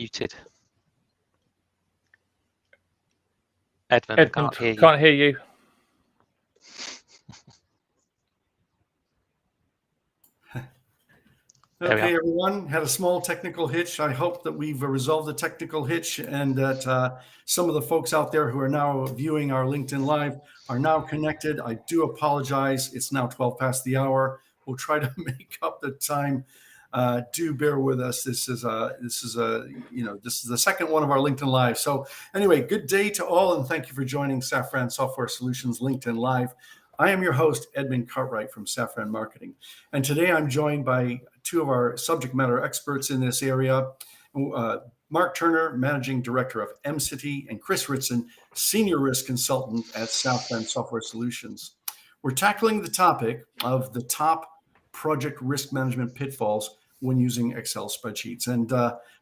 muted. Edmund, I can't hear you. Can't hear you. Okay, everyone, had a small technical hitch. I hope that we've resolved the technical hitch and that some of the folks out there who are now viewing our LinkedIn Live are now connected. I do apologize. It's now 12 past the hour. We'll try to make up the time. Do bear with us. This is the second one of our LinkedIn Live. So anyway, good day to all, and thank you for joining Safran Software Solutions LinkedIn Live. I am your host, Edmund Cartwright from Safran Marketing. And today I'm joined by two of our subject matter experts in this area, Mark Turner, Managing Director of MCity, and Chris Ritson, Senior Risk Consultant at Safran Software Solutions. We're tackling the topic of the top project risk management pitfalls when using Excel spreadsheets. And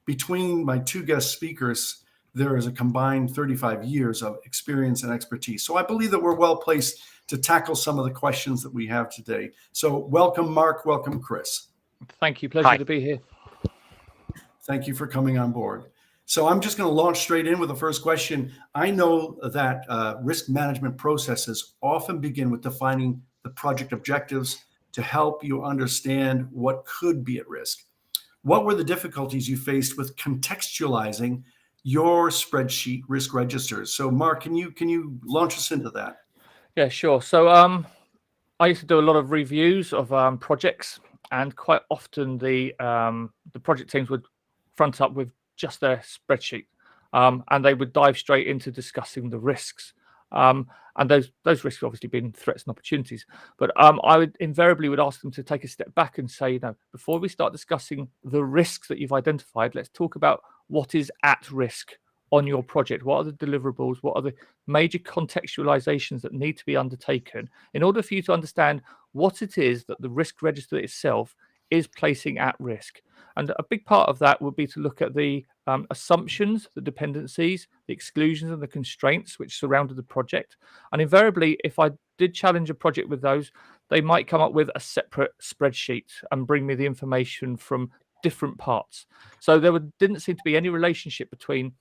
between my two guest speakers, there is a combined 35 years of experience and expertise. So I believe that we're well placed to tackle some of the questions that we have today. So welcome, Mark. Welcome, Chris. Thank you. Pleasure to be here. Thank you for coming on board. So I'm just going to launch straight in with the first question. I know that risk management processes often begin with defining the project objectives to help you understand what could be at risk. What were the difficulties you faced with contextualizing your spreadsheet risk registers? So Mark, can you launch us into that? Yeah, sure. So I used to do a lot of reviews of projects, and quite often the project teams would front up with just their spreadsheet, and they would dive straight into discussing the risks. And those risks have obviously been threats and opportunities. But I would invariably ask them to take a step back and say, before we start discussing the risks that you've identified, let's talk about what is at risk on your project. What are the deliverables? What are the major contextualizations that need to be undertaken in order for you to understand what it is that the risk register itself is placing at risk? And a big part of that would be to look at the assumptions, the dependencies, the exclusions, and the constraints which surrounded the project. And invariably, if I did challenge a project with those, they might come up with a separate spreadsheet and bring me the information from different parts. So there didn't seem to be any relationship between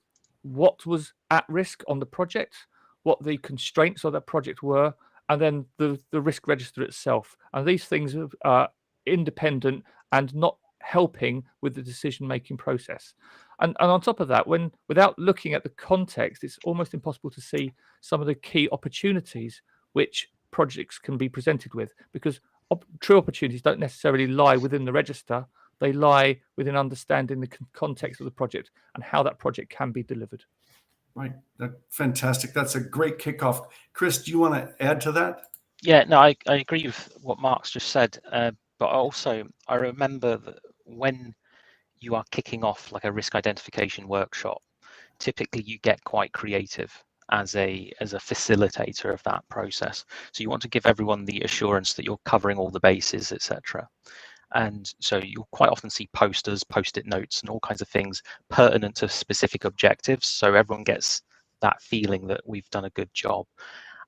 what was at risk on the project, what the constraints of that project were, and then the risk register itself. And these things are independent and not helping with the decision-making process. And on top of that, without looking at the context, it's almost impossible to see some of the key opportunities which projects can be presented with, because true opportunities don't necessarily lie within the register. They lie within understanding the context of the project and how that project can be delivered. Right. Fantastic. That's a great kickoff. Chris, do you want to add to that? Yeah, no, I agree with what Mark's just said. But also, I remember that when you are kicking off like a risk identification workshop, typically you get quite creative as a facilitator of that process. So you want to give everyone the assurance that you're covering all the bases, etc. And so you'll quite often see posters, post-it notes, and all kinds of things pertinent to specific objectives. So everyone gets that feeling that we've done a good job.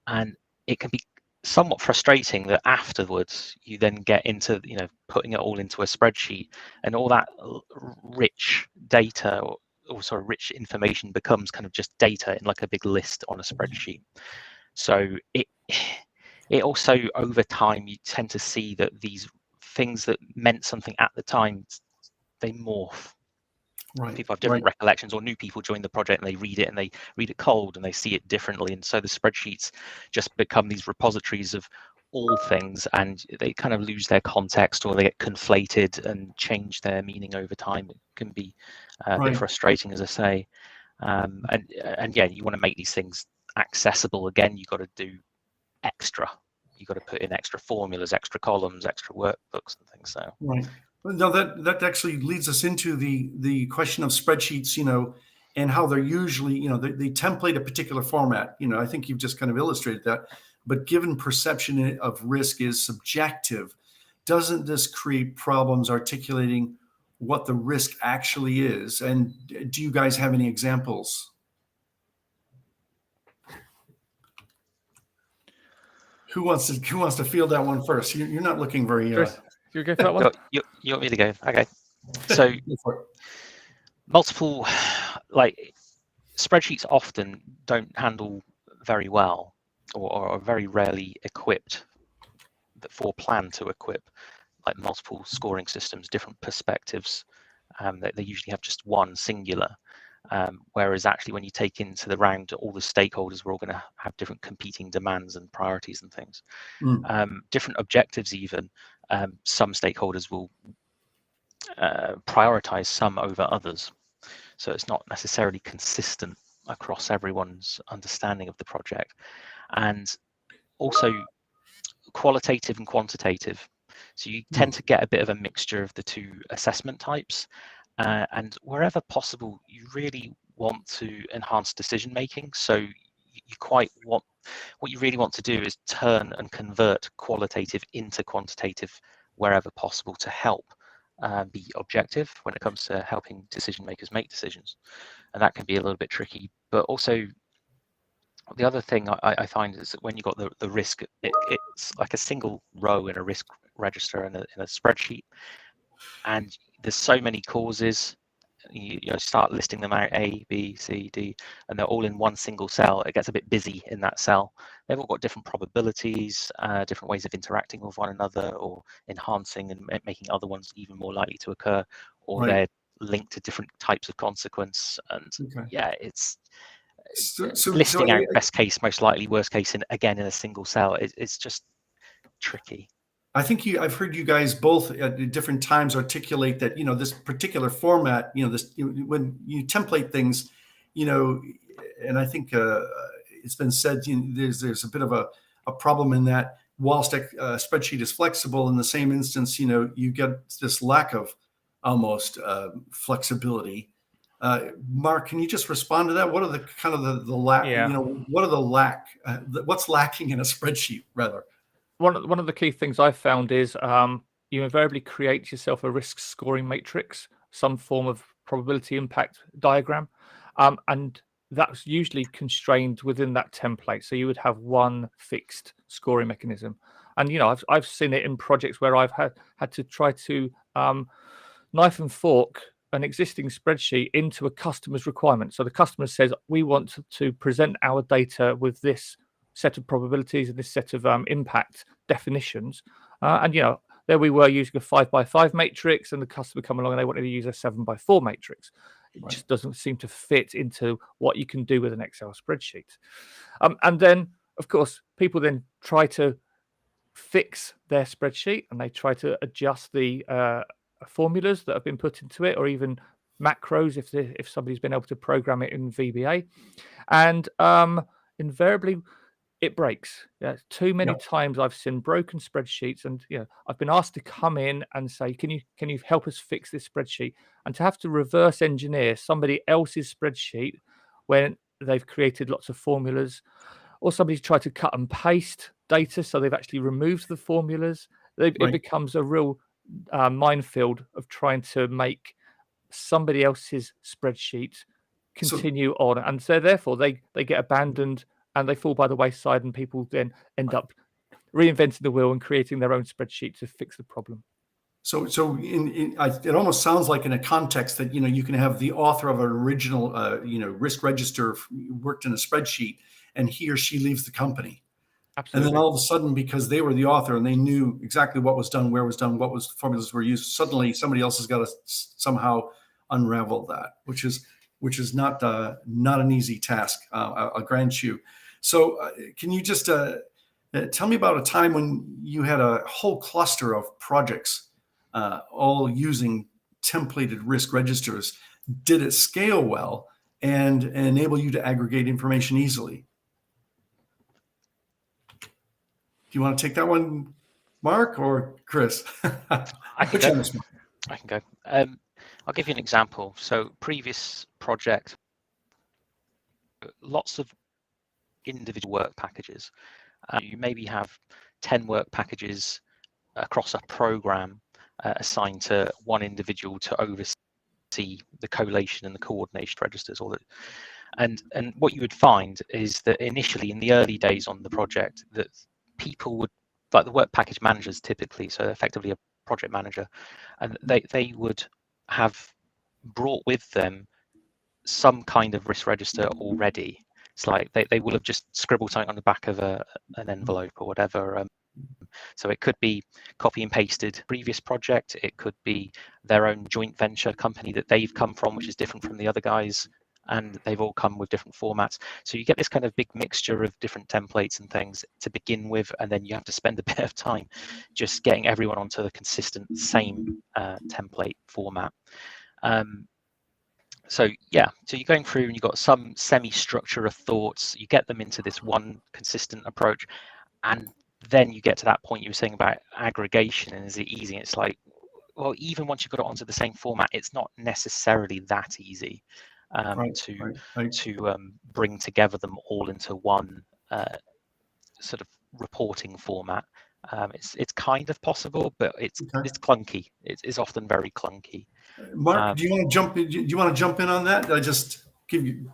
And it can be somewhat frustrating that afterwards you then get into, putting it all into a spreadsheet, and all that rich data or sort of rich information becomes kind of just data in like a big list on a spreadsheet. So it also, over time, you tend to see that these things that meant something at the time, they morph. Right. People have different recollections, or new people join the project and they read it cold and they see it differently. And so the spreadsheets just become these repositories of all things, and they kind of lose their context, or they get conflated and change their meaning over time. It can be a bit frustrating, as I say. And yeah, you want to make these things accessible. Again, you've got to do extra. You've got to put in extra formulas, extra columns, extra workbooks and things. So right. No, that actually leads us into the question of spreadsheets, and how they're usually, they template a particular format. I think you've just kind of illustrated that. But given perception of risk is subjective, doesn't this create problems articulating what the risk actually is? And do you guys have any examples? Who wants to field that one first? You're not looking very. Chris, you go for that one. You want me to go? Okay. So multiple, like spreadsheets often don't handle very well, or are very rarely equipped for plan to equip like multiple scoring systems, different perspectives. They usually have just one singular. Whereas actually when you take into the round all the stakeholders, we're all going to have different competing demands and priorities and things. Different objectives even. Some stakeholders will prioritize some over others. So it's not necessarily consistent across everyone's understanding of the project. And also qualitative and quantitative. So you tend to get a bit of a mixture of the two assessment types. And wherever possible, you really want to enhance decision making. So you quite want, what you really want to do is turn and convert qualitative into quantitative wherever possible to help be objective when it comes to helping decision makers make decisions. And that can be a little bit tricky. But also the other thing I find is that when you've got the risk, it's like a single row in a risk register in a spreadsheet, and there's so many causes. You start listing them out, A, B, C, D, and they're all in one single cell. It gets a bit busy in that cell. They've all got different probabilities, different ways of interacting with one another, or enhancing and making other ones even more likely to occur, or they're linked to different types of consequence. And yeah, it's listing out best case, most likely, worst case, and again in a single cell. It's just tricky. I think I've heard you guys both at different times articulate that, this particular format, when you template things, and I think it's been said, there's a bit of a problem in that whilst a spreadsheet is flexible, in the same instance, you get this lack of almost flexibility. Mark, can you just respond to that? What are the kind of the lack, what are the what's lacking in a spreadsheet rather? One of the key things I've found is you invariably create yourself a risk scoring matrix, some form of probability impact diagram, and that's usually constrained within that template. So you would have one fixed scoring mechanism, and I've seen it in projects where I've had to try to knife and fork an existing spreadsheet into a customer's requirement. So the customer says, we want to present our data with this set of probabilities and this set of impact definitions. And there we were using a 5x5 matrix, and the customer come along and they wanted to use a 7x4 matrix. It just doesn't seem to fit into what you can do with an Excel spreadsheet. And then, of course, people then try to fix their spreadsheet and they try to adjust the formulas that have been put into it, or even macros if somebody's been able to program it in VBA. And invariably, it breaks. Too many times I've seen broken spreadsheets, and I've been asked to come in and say, can you help us fix this spreadsheet? And to have to reverse engineer somebody else's spreadsheet when they've created lots of formulas, or somebody's tried to cut and paste data, so they've actually removed the formulas. It becomes a real minefield of trying to make somebody else's spreadsheet continue on, and so therefore they get abandoned and they fall by the wayside, and people then end up reinventing the wheel and creating their own spreadsheet to fix the problem. So it almost sounds like in a context that you can have the author of an original risk register worked in a spreadsheet, and he or she leaves the company. Absolutely. And then all of a sudden, because they were the author and they knew exactly what was done, where was done, what was formulas were used, suddenly somebody else has got to somehow unravel that, which is not an easy task. I'll grant you. So can you just tell me about a time when you had a whole cluster of projects all using templated risk registers? Did it scale well and enable you to aggregate information easily? Do you want to take that one, Mark or Chris? I can go. I can go. I'll give you an example. So previous project, lots of individual work packages. You maybe have 10 work packages across a program assigned to one individual to oversee the collation and the coordination registers. And what you would find is that initially in the early days on the project, that people would, like the work package managers typically, so effectively a project manager, and they would have brought with them some kind of risk register already. It's like they will have just scribbled something on the back of an envelope or whatever. So it could be copy and pasted previous project. It could be their own joint venture company that they've come from, which is different from the other guys. And they've all come with different formats. So you get this kind of big mixture of different templates and things to begin with, and then you have to spend a bit of time just getting everyone onto the consistent same template format. So yeah, so you're going through and you've got some semi-structure of thoughts, you get them into this one consistent approach, and then you get to that point you were saying about aggregation, and is it easy? It's like, well, even once you've got it onto the same format, it's not necessarily that easy to bring together them all into one sort of reporting format. It's kind of possible, but it's clunky. It's often very clunky. Mark, do you want to jump in? Do you want to jump in on that? I just give you.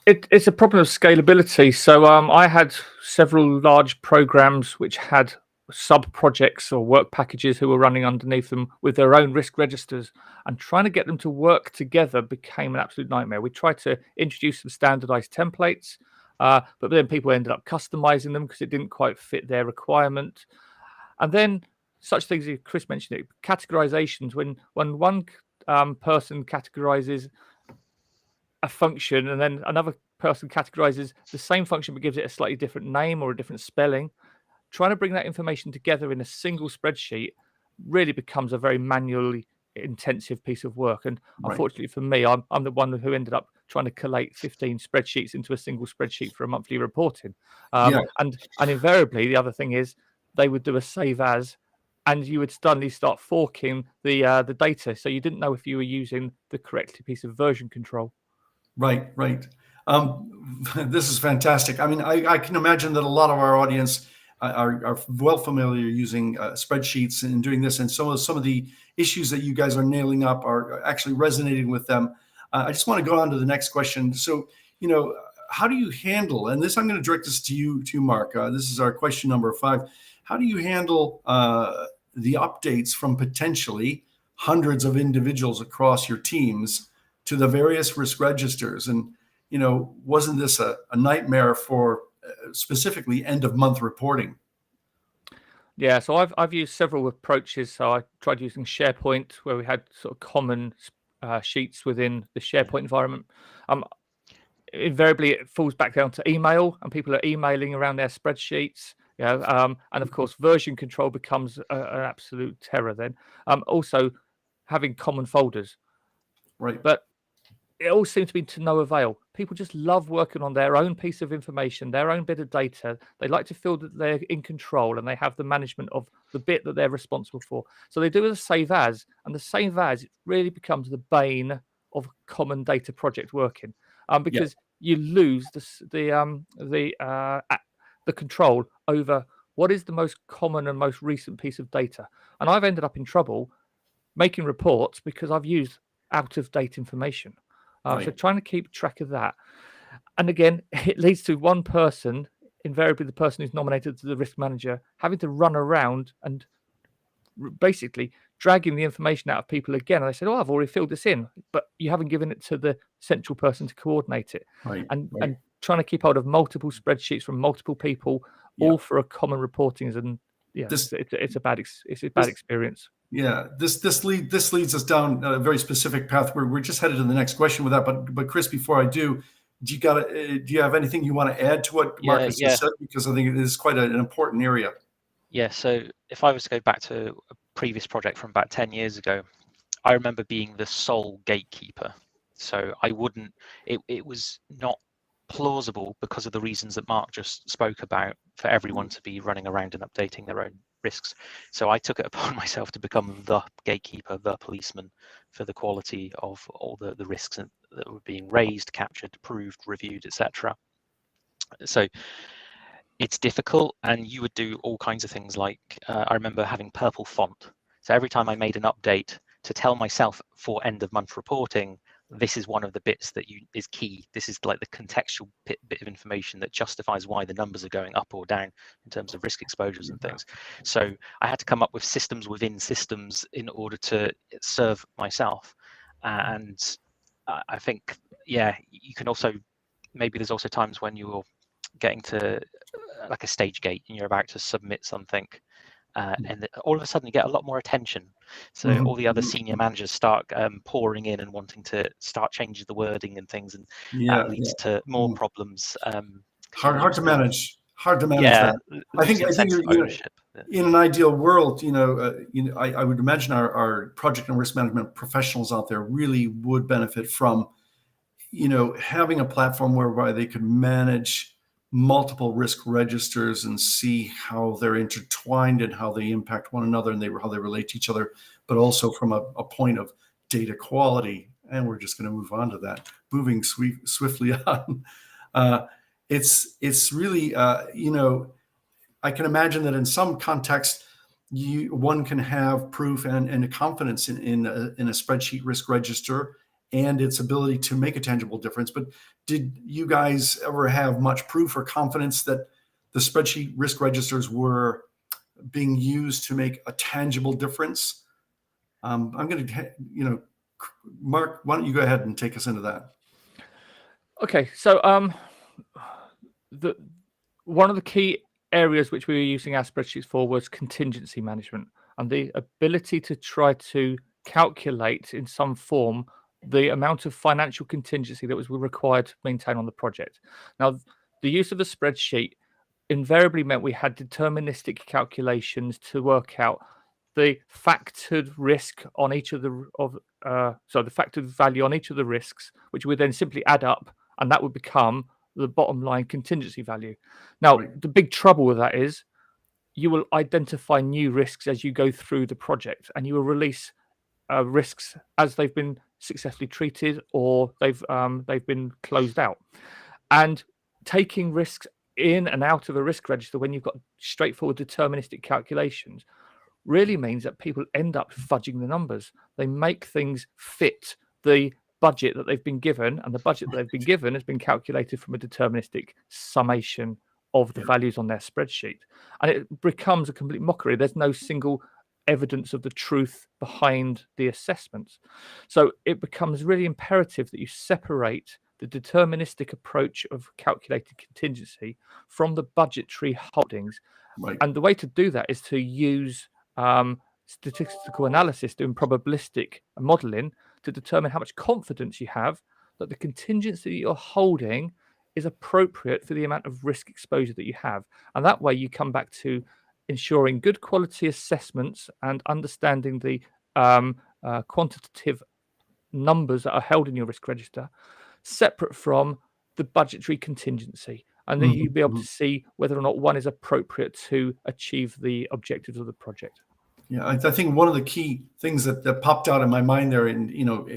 It's a problem of scalability. So I had several large programs which had sub projects or work packages who were running underneath them with their own risk registers, and trying to get them to work together became an absolute nightmare. We tried to introduce some standardized templates, but then people ended up customizing them because it didn't quite fit their requirement. And then such things as Chris mentioned, categorizations, when one person categorizes a function and then another person categorizes the same function but gives it a slightly different name or a different spelling, trying to bring that information together in a single spreadsheet really becomes a very manually intensive piece of work. And unfortunately for me, I'm the one who ended up trying to collate 15 spreadsheets into a single spreadsheet for a monthly reporting. And invariably, the other thing is they would do a save as, and you would suddenly start forking the data. So you didn't know if you were using the correct piece of version control. Right. This is fantastic. I mean, I can imagine that a lot of our audience are well familiar using spreadsheets and doing this, and some of the issues that you guys are nailing up are actually resonating with them. I just want to go on to the next question. So, how do you handle, and this I'm going to direct this to you, Mark. This is our question number 5. How do you handle the updates from potentially hundreds of individuals across your teams to the various risk registers? And, wasn't this a nightmare for specifically end of month reporting? Yeah, so I've used several approaches. So I tried using SharePoint, where we had sort of common sheets within the SharePoint environment. Invariably, it falls back down to email, and people are emailing around their spreadsheets. And of course, version control becomes an absolute terror then. Also, having common folders. Right. But it all seems to be to no avail. People just love working on their own piece of information, their own bit of data. They like to feel that they're in control and they have the management of the bit that they're responsible for. So they do a save as, and the save as, it really becomes the bane of common data project working, because you lose the control over what is the most common and most recent piece of data. And I've ended up in trouble making reports because I've used out of date information. So trying to keep track of that. And again, it leads to one person, invariably the person who's nominated to the risk manager, having to run around and basically dragging the information out of people again. And they said, oh, I've already filled this in, but you haven't given it to the central person to coordinate it. And trying to keep hold of multiple spreadsheets from multiple people, all for a common reporting it's a bad experience. Yeah, this leads us down a very specific path. We're just headed to the next question with that. But Chris, before I do you have anything you want to add to what Marcus has said? Because I think it is quite an important area. Yeah. So if I was to go back to a previous project from about 10 years ago, I remember being the sole gatekeeper. So I wouldn't. It was not plausible because of the reasons that Mark just spoke about for everyone to be running around and updating their own risks. So I took it upon myself to become the gatekeeper, the policeman for the quality of all the risks that were being raised, captured, approved, reviewed, etc. So it's difficult, and you would do all kinds of things like I remember having purple font. So every time I made an update to tell myself for end of month reporting, this is one of the bits that is key. This is like the contextual bit of information that justifies why the numbers are going up or down in terms of risk exposures and things. So I had to come up with systems within systems in order to serve myself. And I think, yeah, you can also, maybe there's also times when you're getting to like a stage gate and you're about to submit something. And all of a sudden you get a lot more attention. So all the other senior managers start pouring in and wanting to start changing the wording and things, and that leads to more problems. Hard to manage. Hard to manage Yeah, that. I think ownership. In an ideal world, I would imagine our project and risk management professionals out there really would benefit from, having a platform whereby they could manage multiple risk registers and see how they're intertwined and how they impact one another and how they relate to each other, but also from a point of data quality. And we're just going to move on to that, moving swiftly on. It's really, I can imagine that in some context, one can have proof and a confidence in a spreadsheet risk register and its ability to make a tangible difference. But did you guys ever have much proof or confidence that the spreadsheet risk registers were being used to make a tangible difference? I'm going to, Mark, why don't you go ahead and take us into that? Okay, so one of the key areas which we were using our spreadsheets for was contingency management and the ability to try to calculate in some form the amount of financial contingency that was required to maintain on the project. Now, the use of the spreadsheet invariably meant we had deterministic calculations to work out the factored risk on each of the factored value on each of the risks, which would then simply add up, and that would become the bottom line contingency value. Now, the big trouble with that is you will identify new risks as you go through the project, and you will release risks as they've been successfully treated or they've been closed out. And taking risks in and out of a risk register when you've got straightforward deterministic calculations really means that people end up fudging the numbers. They make things fit the budget that they've been given, and the budget that they've been given has been calculated from a deterministic summation of the values on their spreadsheet. And it becomes a complete mockery. There's no single evidence of the truth behind the assessments. So it becomes really imperative that you separate the deterministic approach of calculated contingency from the budgetary holdings. And the way to do that is to use statistical analysis, doing probabilistic modeling to determine how much confidence you have that the contingency that you're holding is appropriate for the amount of risk exposure that you have. And that way you come back to ensuring good quality assessments and understanding the quantitative numbers that are held in your risk register, separate from the budgetary contingency. And then you'll be able to see whether or not one is appropriate to achieve the objectives of the project. Yeah, I think one of the key things that popped out in my mind there, and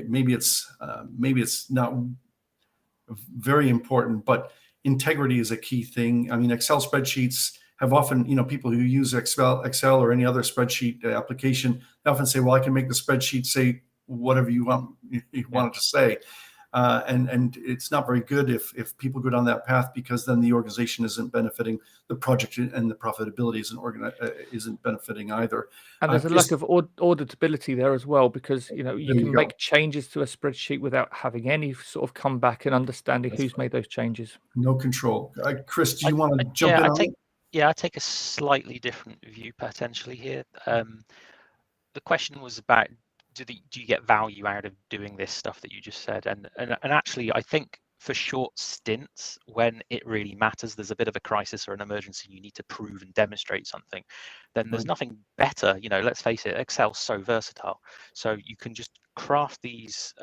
maybe it's not very important, but integrity is a key thing. I mean, Excel spreadsheets have often, people who use Excel or any other spreadsheet application, they often say, well, I can make the spreadsheet say whatever you want it to say. And it's not very good if people go down that path, because then the organization isn't benefiting, the project and the profitability isn't benefiting either. And there's a lack of auditability there as well, because you can make changes to a spreadsheet without having any sort of comeback and understanding who's made those changes. No control. Chris, do you want to jump in? I take a slightly different view potentially here. The question was about, do you get value out of doing this stuff that you just said? And actually, I think for short stints, when it really matters, there's a bit of a crisis or an emergency, you need to prove and demonstrate something, then there's nothing better. Let's face it, Excel's so versatile. So you can just craft these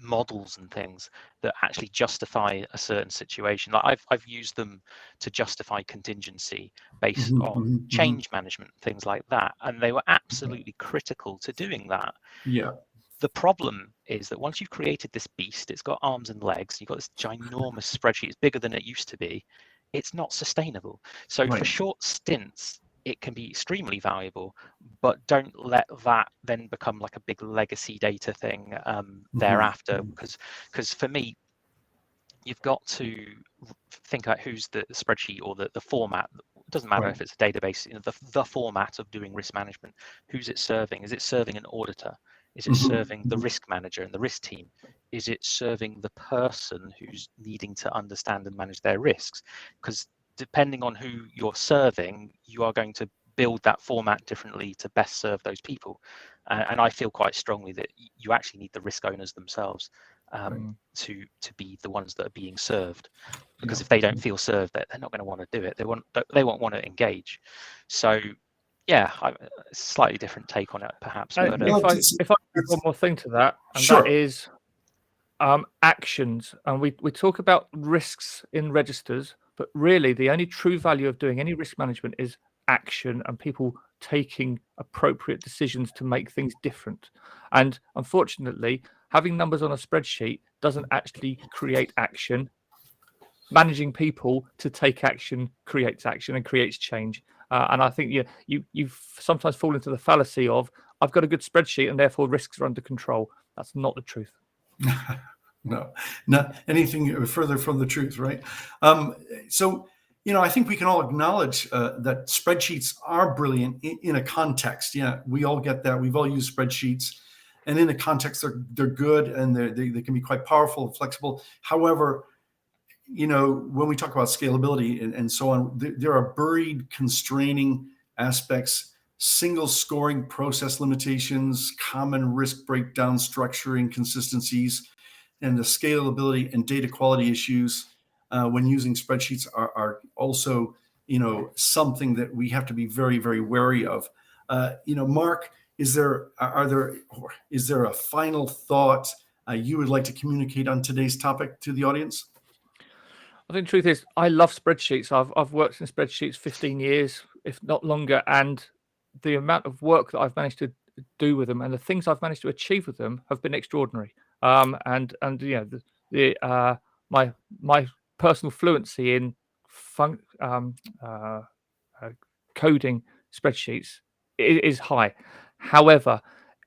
models and things that actually justify a certain situation. Like I've used them to justify contingency based on change management, things like that, and they were absolutely critical to doing that. Yeah. The problem is that once you've created this beast, it's got arms and legs, you've got this ginormous spreadsheet, it's bigger than it used to be, it's not sustainable. So for short stints, it can be extremely valuable, but don't let that then become like a big legacy data thing thereafter, because for me, you've got to think about who's the spreadsheet or the format. It doesn't matter if it's a database, the format of doing risk management. Who's it serving? Is it serving an auditor? Is it serving the risk manager and the risk team? Is it serving the person who's needing to understand and manage their risks? Because depending on who you're serving, you are going to build that format differently to best serve those people. And I feel quite strongly that you actually need the risk owners themselves to be the ones that are being served, because if they don't feel served, they're not going to want to do it. They won't want to engage. So yeah, slightly different take on it perhaps. But if I add one more thing to that, and that is actions. And we talk about risks in registers, but really the only true value of doing any risk management is action and people taking appropriate decisions to make things different. And unfortunately, having numbers on a spreadsheet doesn't actually create action. Managing people to take action creates action and creates change. And I think you sometimes fall into the fallacy of, I've got a good spreadsheet and therefore risks are under control. That's not the truth. No, not anything further from the truth, right? So, I think we can all acknowledge that spreadsheets are brilliant in a context. Yeah, we all get that. We've all used spreadsheets, and in a context, they're good and they can be quite powerful and flexible. However, when we talk about scalability and so on, there are buried constraining aspects, single scoring process limitations, common risk breakdown structure inconsistencies, and the scalability and data quality issues when using spreadsheets are also, something that we have to be very, very wary of. Mark, is there a final thought you would like to communicate on today's topic to the audience? I think the truth is, I love spreadsheets. I've worked in spreadsheets 15 years, if not longer, and the amount of work that I've managed to do with them and the things I've managed to achieve with them have been extraordinary. My personal fluency in coding spreadsheets is high. However,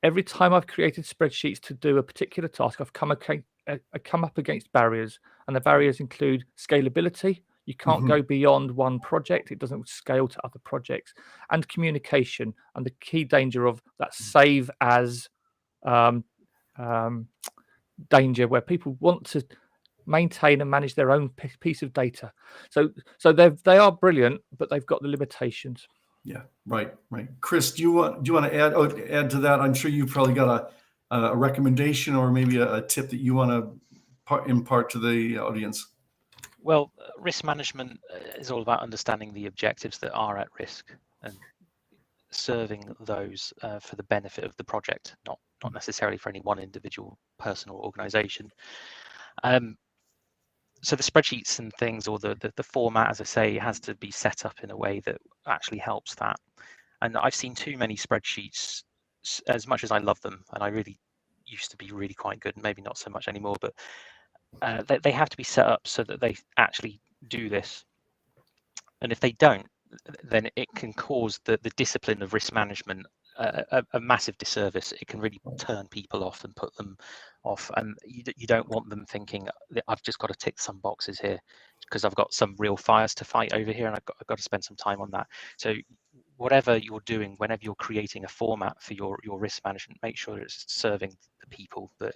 every time I've created spreadsheets to do a particular task, I've come up against barriers, and the barriers include scalability. You can't go beyond one project. It doesn't scale to other projects. And communication, and the key danger of that save as danger, where people want to maintain and manage their own piece of data. So they are brilliant, but they've got the limitations. Yeah, right. Chris, do you want to add to that? I'm sure you've probably got a recommendation or maybe a tip that you want to impart to the audience. Well, risk management is all about understanding the objectives that are at risk and serving those for the benefit of the project, not necessarily for any one individual person or organization. So the spreadsheets and things, or the format, as I say, has to be set up in a way that actually helps that. And I've seen too many spreadsheets, as much as I love them, and I really used to be really quite good, and maybe not so much anymore, but they have to be set up so that they actually do this. And if they don't, then it can cause the discipline of risk management a massive disservice. It can really turn people off and put them off, and you don't want them thinking, I've just got to tick some boxes here because I've got some real fires to fight over here, and I've got to spend some time on that. So whatever you're doing, whenever you're creating a format for your risk management, make sure it's serving the people that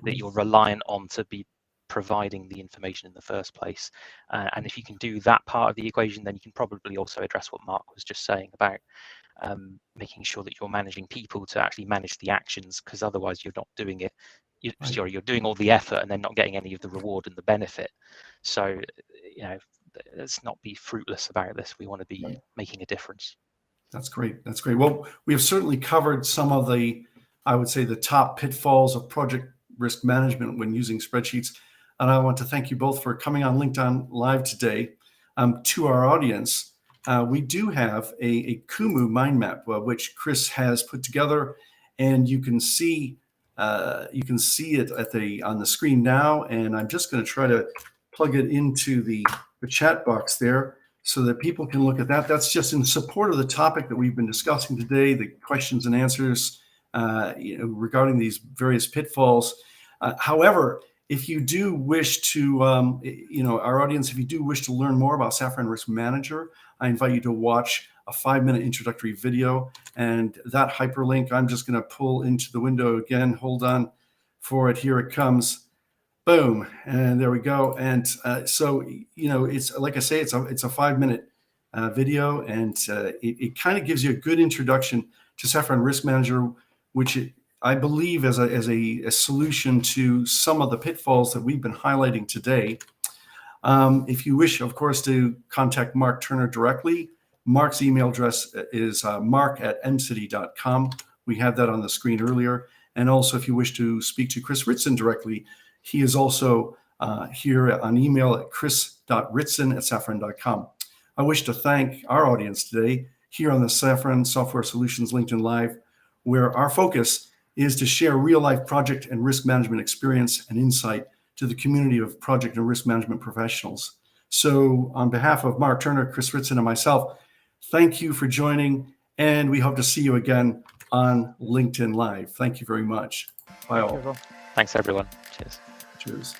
you're reliant on to be providing the information in the first place. And if you can do that part of the equation, then you can probably also address what Mark was just saying about making sure that you're managing people to actually manage the actions, because otherwise you're not doing it. You're doing all the effort and then not getting any of the reward and the benefit. So, let's not be fruitless about this. We want to be making a difference. That's great. Well, we have certainly covered some of I would say, the top pitfalls of project risk management when using spreadsheets. And I want to thank you both for coming on LinkedIn Live today. To our audience, we do have a Kumu mind map, which Chris has put together, and you can see it on the screen now. And I'm just going to try to plug it into the chat box there. so that people can look at that. That's just in support of the topic that we've been discussing today, the questions and answers regarding these various pitfalls. However, if you do wish to, our audience, if you do wish to learn more about Safran Risk Manager, I invite you to watch a 5-minute introductory video. And that hyperlink, I'm just going to pull into the window again. Hold on for it. Here it comes. Boom. And there we go. And so, it's like I say, it's a 5-minute video, and it kind of gives you a good introduction to Safran Risk Manager, which I believe as a solution to some of the pitfalls that we've been highlighting today. If you wish, of course, to contact Mark Turner directly, Mark's email address is mark@mcity.com. We had that on the screen earlier. And also, if you wish to speak to Chris Ritson directly, he is also here on email at chris.ritson@safran.com. I wish to thank our audience today here on the Safran Software Solutions LinkedIn Live, where our focus is to share real-life project and risk management experience and insight to the community of project and risk management professionals. So on behalf of Mark Turner, Chris Ritson, and myself, thank you for joining, and we hope to see you again on LinkedIn Live. Thank you very much. Bye all. Thanks, everyone. Cheers. Cheers.